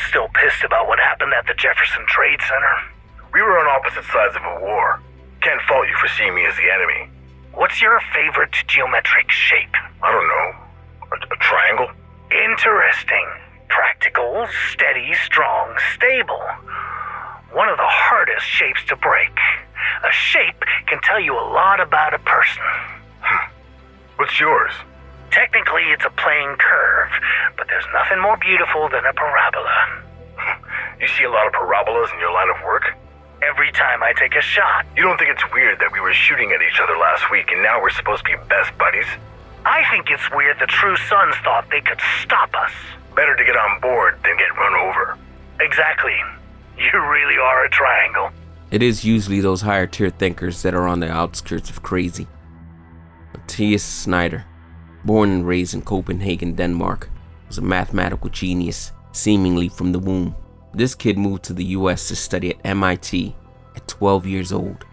still pissed about what happened at the Jefferson Trade Center? We were on opposite sides of a war. Can't fault you for seeing me as the enemy. What's your favorite geometric shape? I don't know. A triangle? Interesting. Practical, steady, strong, stable. One of the hardest shapes to break. A shape can tell you a lot about a person. What's yours? Technically, it's a plane curve, but there's nothing more beautiful than a parabola. You see a lot of parabolas in your line of work? Every time I take a shot. You don't think it's weird that we were shooting at each other last week and now we're supposed to be best buddies? I think it's weird the True Sons thought they could stop us. Better to get on board than get run over. Exactly. You really are a triangle. It is usually those higher tier thinkers that are on the outskirts of crazy. Matias Schneider, born and raised in Copenhagen, Denmark, was a mathematical genius, seemingly from the womb. This kid moved to the US to study at MIT at 12 years old,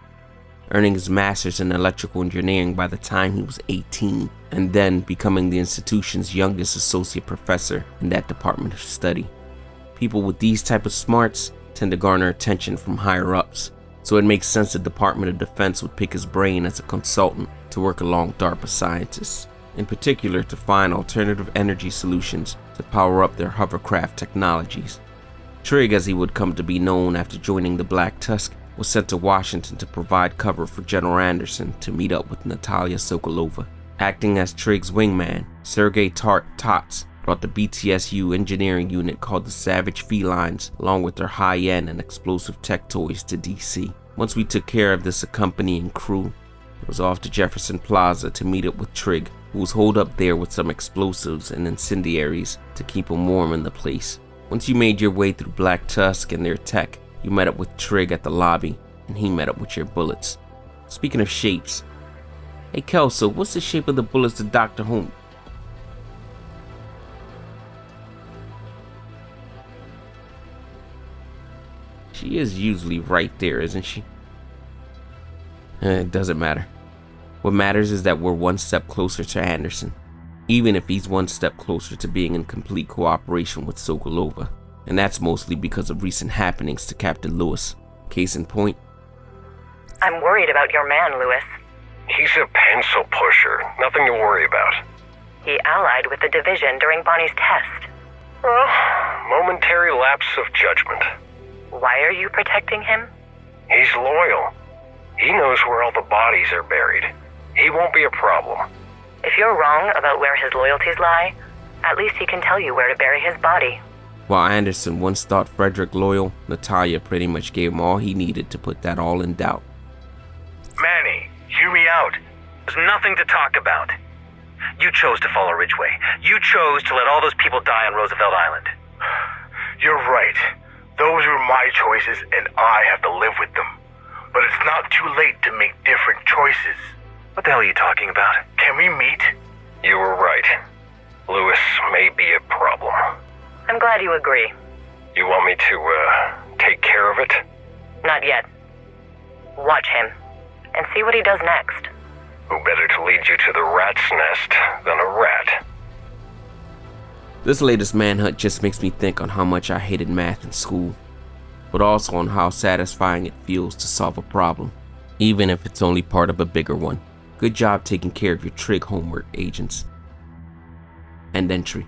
earning his master's in electrical engineering by the time he was 18, and then becoming the institution's youngest associate professor in that department of study. People with these type of smarts tend to garner attention from higher ups, so it makes sense the Department of Defense would pick his brain as a consultant to work along DARPA scientists, in particular to find alternative energy solutions to power up their hovercraft technologies. Trig, as he would come to be known after joining the Black Tusk, was sent to Washington to provide cover for General Anderson to meet up with Natalia Sokolova. Acting as Trig's wingman, Sergei Tots brought the BTSU engineering unit called the Savage Felines along with their high-end and explosive tech toys to DC. Once we took care of this accompanying crew, it was off to Jefferson Plaza to meet up with Trig, who was holed up there with some explosives and incendiaries to keep him warm in the place. Once you made your way through Black Tusk and their tech, you met up with Trig at the lobby, and he met up with your bullets. Speaking of shapes, hey Kelso, what's the shape of the bullets that Dr. Holmes? She is usually right there, isn't she? It doesn't matter. What matters is that we're one step closer to Anderson, even if he's one step closer to being in complete cooperation with Sokolova. And that's mostly because of recent happenings to Captain Lewis. Case in point. I'm worried about your man, Lewis. He's a pencil pusher. Nothing to worry about. He allied with the division during Bonnie's test. Well, momentary lapse of judgment. Why are you protecting him? He's loyal. He knows where all the bodies are buried. He won't be a problem. If you're wrong about where his loyalties lie, at least he can tell you where to bury his body. While Anderson once thought Frederick loyal, Natalia pretty much gave him all he needed to put that all in doubt. Manny, hear me out. There's nothing to talk about. You chose to follow Ridgeway. You chose to let all those people die on Roosevelt Island. You're right. Those were my choices and I have to live with them. But it's not too late to make different choices. What the hell are you talking about? Can we meet? You were right. Lewis may be a problem. I'm glad you agree. You want me to, take care of it? Not yet. Watch him, and see what he does next. Who better to lead you to the rat's nest than a rat? This latest manhunt just makes me think on how much I hated math in school, but also on how satisfying it feels to solve a problem, even if it's only part of a bigger one. Good job taking care of your Trig homework, agents. End entry.